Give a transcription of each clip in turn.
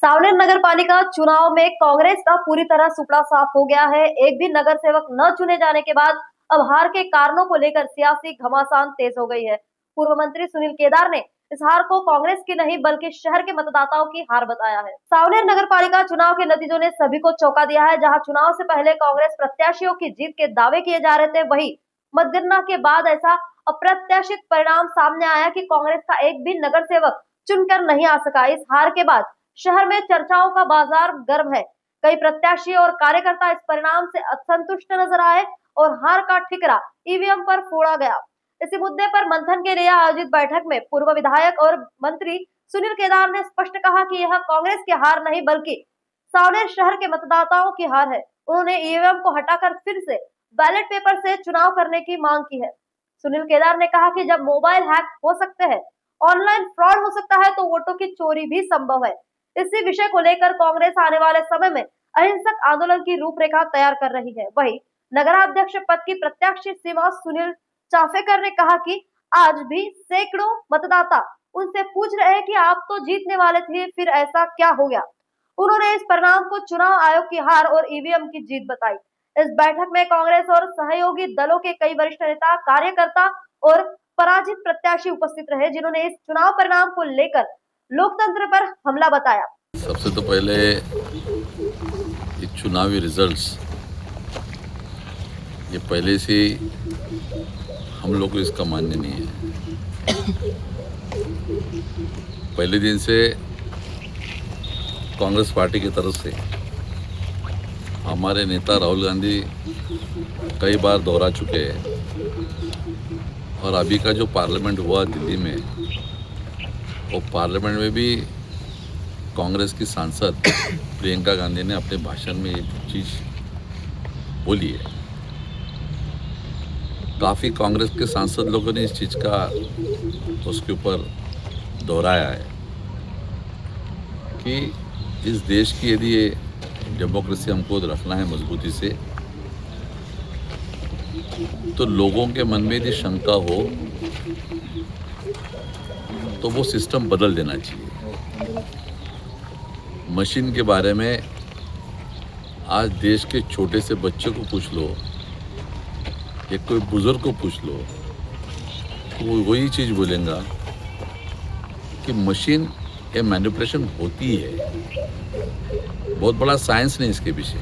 सावनेर नगर पालिका चुनाव में कांग्रेस का पूरी तरह सुपड़ा साफ हो गया है। एक भी नगर सेवक न चुने जाने के बाद अब हार के कारणों को लेकर सियासी घमासान तेज हो गई है। पूर्व मंत्री सुनील केदार ने इस हार को कांग्रेस की नहीं बल्कि शहर के मतदाताओं की हार बताया है। सावनेर नगर पालिका चुनाव के नतीजों ने सभी को चौंका दिया है। जहां चुनाव से पहले कांग्रेस प्रत्याशियों की जीत के दावे किए जा रहे थे, वहीं मतगणना के बाद ऐसा अप्रत्याशित परिणाम सामने आया कि कांग्रेस का एक भी नगर सेवक चुनकर नहीं आ सका। इस हार के बाद शहर में चर्चाओं का बाजार गर्म है। कई प्रत्याशी और कार्यकर्ता इस परिणाम से असंतुष्ट नजर आए और हार का ठिकरा ईवीएम पर फोड़ा गया। इसी मुद्दे पर मंथन के लिए आयोजित बैठक में पूर्व विधायक और मंत्री सुनील केदार ने स्पष्ट कहा कि यह कांग्रेस की हार नहीं बल्कि सावनेर शहर के मतदाताओं की हार है। उन्होंने ईवीएम को हटाकर फिर से बैलेट पेपर से चुनाव करने की मांग की है। सुनील केदार ने कहा कि जब मोबाइल हैक हो सकते हैं, ऑनलाइन फ्रॉड हो सकता है, तो वोटों की चोरी भी संभव है। इसी विषय को लेकर कांग्रेस आने वाले समय में अहिंसक आंदोलन की रूपरेखा तैयार कर रही है। वहीं नगराध्यक्ष पद की प्रत्याशी सीमा सुनील चाफेकर ने कहा कि आज भी सैकड़ों मतदाता उनसे पूछ रहे हैं कि आप तो जीतने वाले थे, फिर ऐसा क्या हो गया। उन्होंने इस परिणाम को चुनाव आयोग की हार और ईवीएम की जीत बताई। इस बैठक में कांग्रेस और सहयोगी दलों के कई वरिष्ठ नेता, कार्यकर्ता और पराजित प्रत्याशी उपस्थित रहे, जिन्होंने इस चुनाव परिणाम को लेकर लोकतंत्र पर हमला बताया। सबसे तो पहले ये चुनावी रिजल्ट्स ये पहले से हम लोग को इसका मान्य नहीं है। पहले दिन से कांग्रेस पार्टी की तरफ से हमारे नेता राहुल गांधी कई बार दोहरा चुके हैं और अभी का जो पार्लियामेंट हुआ दिल्ली में, वो पार्लियामेंट में भी कांग्रेस की सांसद प्रियंका गांधी ने अपने भाषण में ये चीज़ बोली है। काफ़ी कांग्रेस के सांसद लोगों ने इस चीज़ का उसके ऊपर दोहराया है कि इस देश की यदि ये डेमोक्रेसी हमको रखना है मजबूती से, तो लोगों के मन में यदि शंका हो तो वो सिस्टम बदल देना चाहिए। मशीन के बारे में आज देश के छोटे से बच्चे को पूछ लो या कोई बुजुर्ग को पूछ लो, तो वो वही चीज़ बोलेगा कि मशीन ये मैनिपुलेशन होती है। बहुत बड़ा साइंस नहीं इसके पीछे,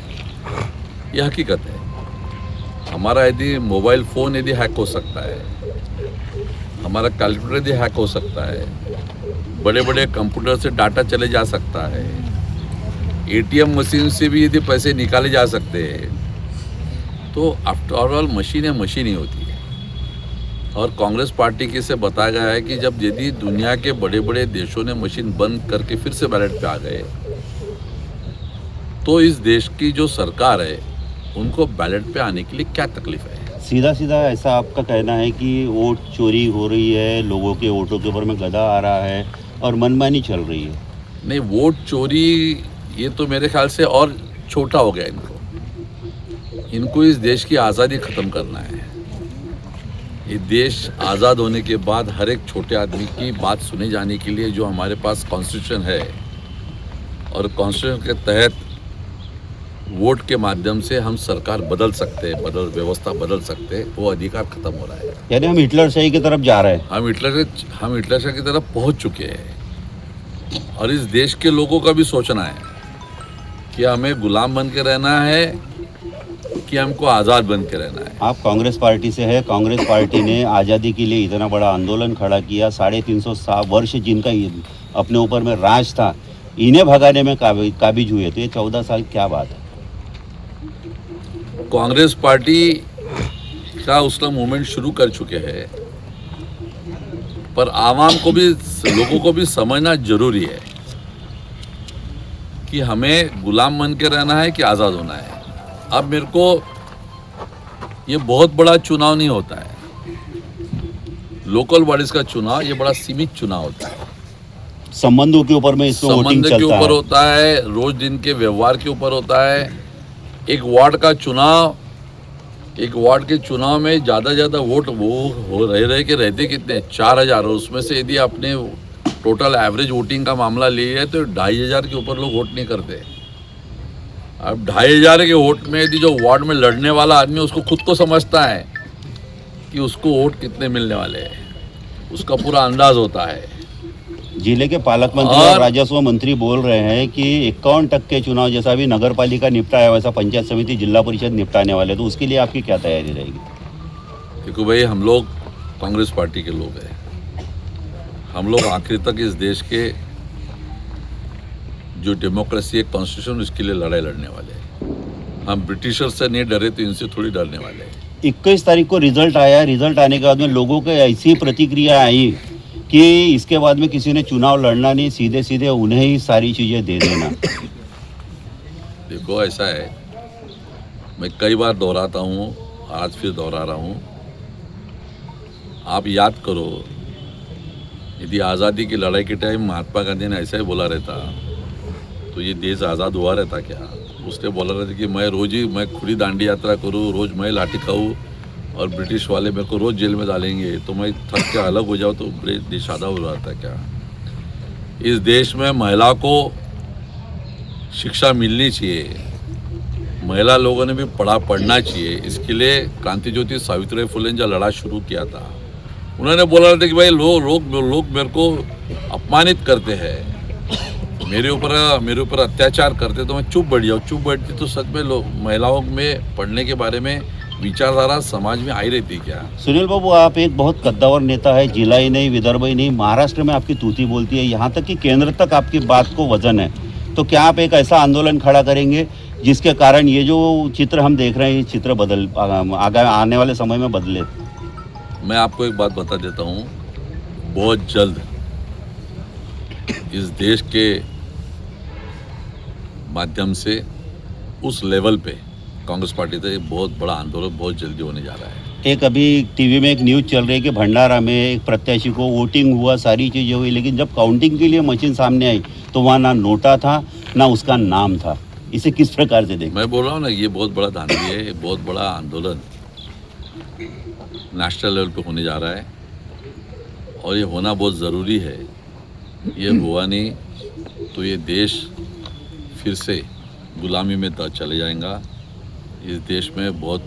ये हकीकत है। हमारा यदि मोबाइल फ़ोन यदि हैक हो सकता है, हमारा कैलकुलेटर यदि हैक हो सकता है, बड़े बड़े कंप्यूटर से डाटा चले जा सकता है, एटीएम मशीन से भी यदि पैसे निकाले जा सकते हैं, तो आफ्टर ऑल मशीन है, मशीन ही होती है। और कांग्रेस पार्टी के से बताया गया है कि जब यदि दुनिया के बड़े बड़े देशों ने मशीन बंद करके फिर से बैलेट पे आ गए, तो इस देश की जो सरकार है उनको बैलेट पे आने के लिए क्या तकलीफ है। सीधा सीधा ऐसा आपका कहना है कि वोट चोरी हो रही है, लोगों के वोटों के ऊपर में गधा आ रहा है और मनमानी चल रही है? नहीं, वोट चोरी ये तो मेरे ख्याल से और छोटा हो गया। इनको इस देश की आज़ादी ख़त्म करना है। ये देश आज़ाद होने के बाद हर एक छोटे आदमी की बात सुने जाने के लिए जो हमारे पास कॉन्स्टिट्यूशन है और कॉन्स्टिट्यूशन के तहत वोट के माध्यम से हम सरकार बदल सकते हैं, व्यवस्था बदल सकते हैं, वो अधिकार खत्म हो रहा है। यानी हम हिटलरशाही की तरफ जा रहे हैं। हम हिटलरशाही की तरफ पहुंच चुके हैं। और इस देश के लोगों का भी सोचना है कि हमें गुलाम बन के रहना है कि हमको आज़ाद बन के रहना है। आप कांग्रेस पार्टी से है, कांग्रेस पार्टी ने आज़ादी के लिए इतना बड़ा आंदोलन खड़ा किया, 350 वर्ष जिनका अपने ऊपर में राज था, इन्हें भगाने में काबिज हुए, तो ये 14 साल क्या बात है। कांग्रेस पार्टी का उसका मूवमेंट शुरू कर चुके हैं, पर आवाम को भी, लोगों को भी समझना जरूरी है कि हमें गुलाम बन के रहना है कि आज़ाद होना है। अब मेरे को ये बहुत बड़ा चुनाव नहीं होता है, लोकल बॉडीज का चुनाव ये बड़ा सीमित चुनाव होता है। संबंधों के ऊपर में इसमें वोटिंग संबंध के ऊपर होता है, रोज दिन के व्यवहार के ऊपर होता है। एक वार्ड का चुनाव, एक वार्ड के चुनाव में ज़्यादा वोट वो हो रहे के रहते कितने 4000, उसमें से यदि आपने टोटल एवरेज वोटिंग का मामला लिए तो 2500 के ऊपर लोग वोट नहीं करते। अब 2500 के वोट में यदि जो वार्ड में लड़ने वाला आदमी उसको खुद को समझता है कि उसको वोट कितने मिलने वाले हैं, उसका पूरा अंदाज होता है। जिले के पालक मंत्री और राजस्व मंत्री बोल रहे हैं कि 51% चुनाव जैसा भी नगर पालिका निपटाया वैसा पंचायत समिति जिला परिषद निपटाने वाले, तो उसके लिए आपकी क्या तैयारी रहेगी? देखो भाई, हम लोग कांग्रेस पार्टी के लोग हैं, हम लोग आखिर तक इस देश के जो डेमोक्रेसी है, कॉन्स्टिट्यूशन, उसके लिए लड़ाई लड़ने वाले हैं। हम ब्रिटिशर से नहीं डरे तो इनसे थोड़ी डरने वाले हैं। 21 तारीख को रिजल्ट आया, रिजल्ट आने के बाद में लोगों के ऐसी प्रतिक्रिया आई कि इसके बाद में किसी ने चुनाव लड़ना नहीं, सीधे सीधे उन्हें ही सारी चीज़ें दे देना। देखो ऐसा है, मैं कई बार दोहराता हूँ, आज फिर दोहरा रहा हूँ। आप याद करो, यदि आज़ादी की लड़ाई के टाइम महात्मा गांधी ने ऐसा ही बोला रहता तो ये देश आज़ाद हुआ रहता क्या? उसने बोला रहता कि मैं खुली दांडी यात्रा करूँ, रोज़ मैं लाठी खाऊँ और ब्रिटिश वाले मेरे को रोज़ जेल में डालेंगे तो मैं थक के अलग हो जाऊँ, तो देश आज़ाद हो रहा था क्या? इस देश में महिला को शिक्षा मिलनी चाहिए, महिला लोगों ने भी पढ़ना चाहिए। इसके लिए क्रांति ज्योति सावित्रीबाई फुले ने जो लड़ा शुरू किया था, उन्होंने बोला था कि भाई लोग मेरे को अपमानित करते हैं, मेरे ऊपर अत्याचार करते तो मैं चुप बैठ जाऊँ। चुप बैठती तो सच में महिलाओं में पढ़ने के बारे में विचारधारा समाज में आई रहती क्या? सुनील बाबू, आप एक बहुत कद्दावर नेता है, जिला ही नहीं, विदर्भ ही नहीं, महाराष्ट्र में आपकी तूती बोलती है, यहाँ तक कि केंद्र तक आपकी बात को वजन है। तो क्या आप एक ऐसा आंदोलन खड़ा करेंगे जिसके कारण ये जो चित्र हम देख रहे हैं, ये चित्र आने वाले समय में बदले? मैं आपको एक बात बता देता हूँ, बहुत जल्द इस देश के माध्यम से उस लेवल पे कांग्रेस पार्टी का एक बहुत बड़ा आंदोलन बहुत जल्दी होने जा रहा है। एक अभी टीवी में एक न्यूज़ चल रही है कि भंडारा में एक प्रत्याशी को वोटिंग हुआ, सारी चीज़ें हुई, लेकिन जब काउंटिंग के लिए मशीन सामने आई तो वहाँ ना नोटा था ना उसका नाम था। इसे किस प्रकार से देखें? मैं बोल रहा हूँ ना, ये बहुत बड़ा धांधली है, ये बहुत बड़ा आंदोलन नेशनल लेवल पे होने जा रहा है और ये होना बहुत ज़रूरी है। ये हुआ नहीं तो ये देश फिर से गुलामी में चले जाएगा। इस देश में बहुत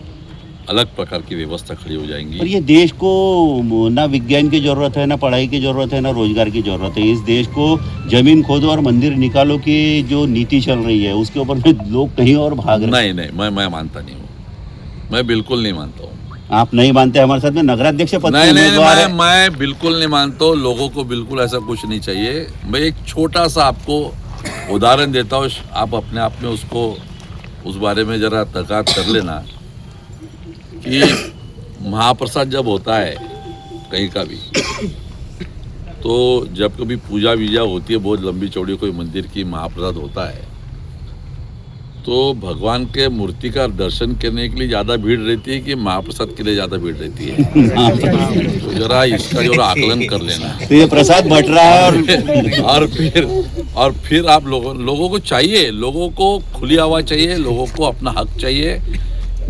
अलग प्रकार की व्यवस्था खड़ी हो जाएंगी। और ये देश को ना विज्ञान की ज़रूरत है, ना पढ़ाई की ज़रूरत है, ना रोजगार की ज़रूरत है। इस देश को जमीन खोदो और मंदिर निकालो की जो नीति चल रही है उसके ऊपर में लोग कहीं और भाग रहे हैं। नहीं, मैं मानता नहीं हूँ, मैं बिल्कुल नहीं मानता हूँ। आप नहीं मानते? हमारे साथ में नगराध्यक्ष पद नहीं, मैं बिल्कुल नहीं मानता हूँ। लोगों को बिल्कुल ऐसा कुछ नहीं चाहिए। मैं एक छोटा सा आपको उदाहरण देता हूँ, आप अपने आप में उसको उस बारे में जरा तहक़ीक़ात कर लेना कि महाप्रसाद जब होता है कहीं का भी, तो जब कभी पूजा वीजा होती है, बहुत लंबी चौड़ी कोई मंदिर की महाप्रसाद होता है, तो भगवान के मूर्ति का दर्शन करने के लिए ज़्यादा भीड़ रहती है कि महाप्रसाद के लिए ज़्यादा भीड़ रहती है? तो जरा इसका जो आकलन कर लेना। तो ये प्रसाद बट रहा है और फिर आप लोगों को चाहिए, लोगों को खुली हवा चाहिए, लोगों को अपना हक चाहिए।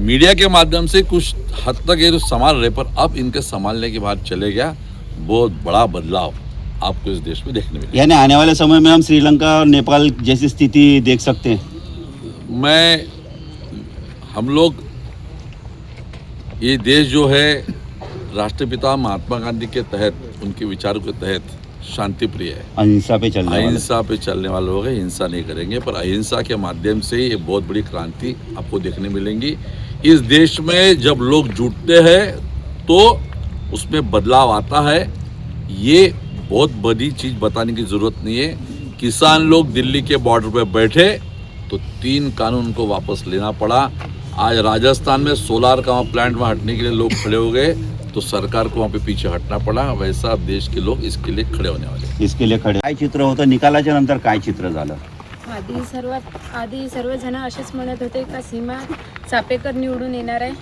मीडिया के माध्यम से कुछ हद तक ये जो संभाल रहे, पर अब इनके संभालने के बाद चले गया, बहुत बड़ा बदलाव आपको इस देश में देखने मिलेगा। यानी आने वाले समय में हम श्रीलंका और नेपाल जैसी स्थिति देख सकते हैं। हम लोग ये देश जो है राष्ट्रपिता महात्मा गांधी के तहत, उनके विचारों के तहत शांति प्रिय है, अहिंसा पे चलने वाले लोग हैं। हिंसा नहीं करेंगे, पर अहिंसा के माध्यम से ये बहुत बड़ी क्रांति आपको देखने मिलेंगी। इस देश में जब लोग जुटते हैं तो उसमें बदलाव आता है। ये बहुत बड़ी चीज़ बताने की ज़रूरत नहीं है। किसान लोग दिल्ली के बॉर्डर पर बैठे तो 3 कानून को वापस लेना पड़ा। आज राजस्थान में सोलार का प्लांट में हटने के लिए लोग खड़े हो गए तो सरकार को वहाँ पे पीछे हटना पड़ा। वैसा अब देश के लोग इसके लिए खड़े होने वाले। इसके लिए खडे काय चित्र होतं, निकालाच्या नंतर काय चित्र झालं? आधी सर्वजण असेच म्हणत होते का सीमा चापेकर निवडून येणार आहे.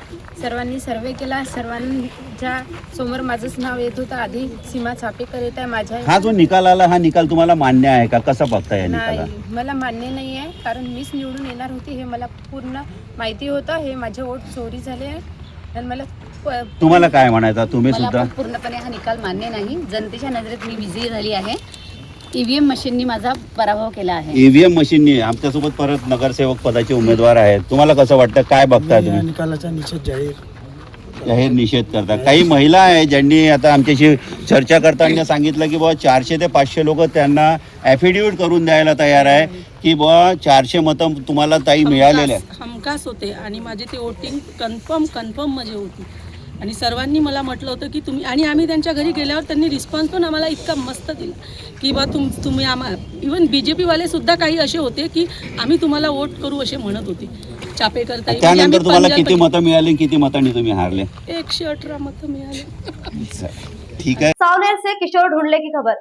सर्वांनी सर्वे केला, सर्वांच्या समोर माझंच नाव येत होतं. आधी सीमा चापेकर येत आहे माझ्या. हा जो निकाल आला, हा निकाल तुम्हाला मान्य आहे का? कसा बघताय या निकाला? नाही, मला मान्य नाही आहे, कारण मीच निवडून येणार होती हे मला पूर्ण माहिती होतं. हे माझे वोट चोरी झाले आहे आणि मला तुम्हाला काय म्हणायचं? तुम्ही मला सुद्धा पण पूर्णपणे हा निकाल मान्य नाही. जनतेच्या नजरेत मी विजयी झाली आहे. ईव्हीएम मशीननी माझा पराभव केला आहे. ईव्हीएम मशीननी. आमच्यासोबत परत नगरसेवक पदाचे उमेदवार आहेत. तुम्हाला कसं वाटतं, काय बघता या तुम्ही? निकालाचा निषेध जाहीर निषेध करता. काही महिला आहे ज्यांनी आता आमच्याशी चर्चा करताना सांगितलं की बाबा 400 ते 500 लोक त्यांना ॲफिडेविट करून द्यायला तयार आहे की बाबा 400 मतं तुम्हाला ताई मिळालेले आहे. हमखास होते आणि माझी ती वोटिंग कन्फर्म माझी होती आणि सर्वांनी मला म्हटलं होतं की तुम्ही, आणि आम्ही त्यांच्या घरी गेल्यावर त्यांनी रिस्पॉन्स पण आम्हाला इतका मस्त दिला की बा तुम्ही इवन BJPवाले सुद्धा काही असे होते की आम्ही तुम्हाला वोट करू असे म्हणत होते. चापेकर ताई, त्यानंतर तुम्हाला किती मतं मिळाली, किती मतांनी तुम्ही हारले? 118 मतं मिळाले. ठीक आहे. सावनेर से किशोर ढूंढले की खबर।